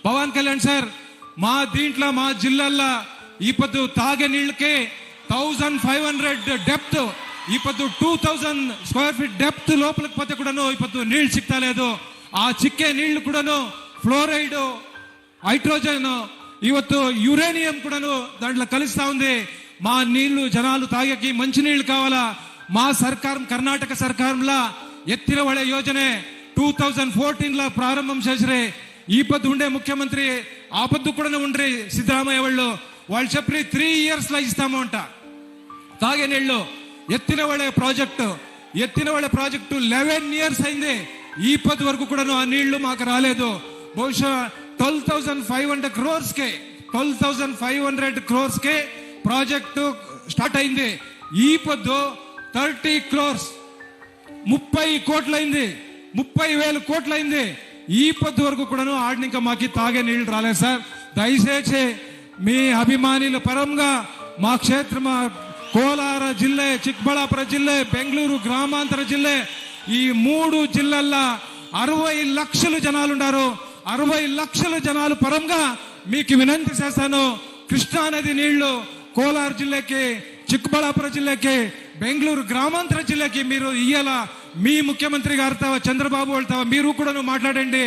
Pawan Kalyan sir మా దీంట్లో మా జిల్లాల్లో ఇప్పుడు తాగే నీళ్ళకే 1500 డెప్త్ ఇప్పుడు 2000 స్క్వేర్ ఫీట్ డెప్త్ లోపలికి పోతే కూడాను ఇప్పుడు నీళ్ళు సిక్తా లేదు. ఆ చిక్కే నీళ్లు కూడాను ఫ్లోరైడ్, హైడ్రోజన్, ಇವತ್ತು యురేనియం కూడాను దాంట్లో కలుస్తా ఉంది. మా నీళ్లు జనాలు తాగేకి మంచి నీళ్లు కావాలా. మా సర్కారం కర్ణాటక సర్కారంలో ఎత్తిన ಒಳೆ ಯೋಜನೆ 2014 ప్రారంభం చేసిరే. ఈ పొద్దు ఉండే ముఖ్యమంత్రి ఆ పొద్దు కూడా ఉండ్రి సిద్ధరామయ్య వాళ్ళు చెప్పి 3 years ఇస్తాము అంట తాగే నీళ్లు. ఎత్తిన ಒಳೆ ప్రాజెక్టు 11 years అయింది. ఈ పొద్దు వరకు కూడా ఆ నీళ్లు మాకు రాలేదు. బహుశా 12,500 crores కే ప్రాజెక్టు స్టార్ట్ అయింది. ఈ పొద్దు 30 crores 30 కోట్లయింది, 30,000 కోట్లయింది. ఈ పొద్దు వరకు కూడాను ఆడిని ఇంకా మాకి తాగే నీళ్లు రాలేదు సార్. దయచేసి మీ అభిమానుల పరంగా మా క్షేత్రం కోలార జిల్ಲೆ, చిಕ್ಕಬಳ್ಳಾಪುರ జిల్ಲೆ, బెంగళూరు గ్రామాంతర జిల్ಲೆ, ఈ 3 జిల్లాల్లో 60 లక్షల జనాలు ఉన్నారు. 60 లక్షల జనాలు పరంగా మీకు వినంతి చేస్తాను. కృష్ణా నది నీళ్లు కోలార జిల్లాకి, చిಕ್ಕಬಳ್ಳಾಪುರ జిల్లాకి, బెంగళూరు గ్రామాంతర జిల్లాకి మీరు ఇయ్యాల. మీ ముఖ్యమంత్రి గారితో చంద్రబాబు వాళ్ళతో మీరు కూడా మాట్లాడండి.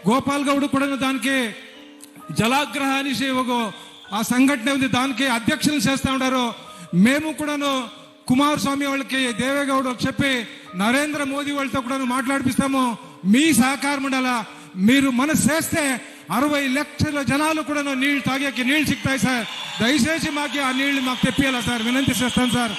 గోపాల్ గౌడ్ కూడా దానికి జలాగ్రహ అనేసి ఆ సంఘటన ఉంది, దానికి అధ్యక్షులు చేస్తా ఉన్నారు. మేము కూడాను కుమారస్వామి వాళ్ళకి, దేవేగౌడ చెప్పి నరేంద్ర మోదీ వాళ్ళతో కూడా మాట్లాడిపిస్తాము. మీ సహకారం ఉండాలా. మీరు మనసు చేస్తే 60 లక్షల జనాలు కూడా నీళ్లు తాగేకి నీళ్లు సిక్తాయి సార్. దయచేసి మాకు ఆ నీళ్లు మాకు తెప్పియాలా సార్, వినంతి చేస్తాను సార్.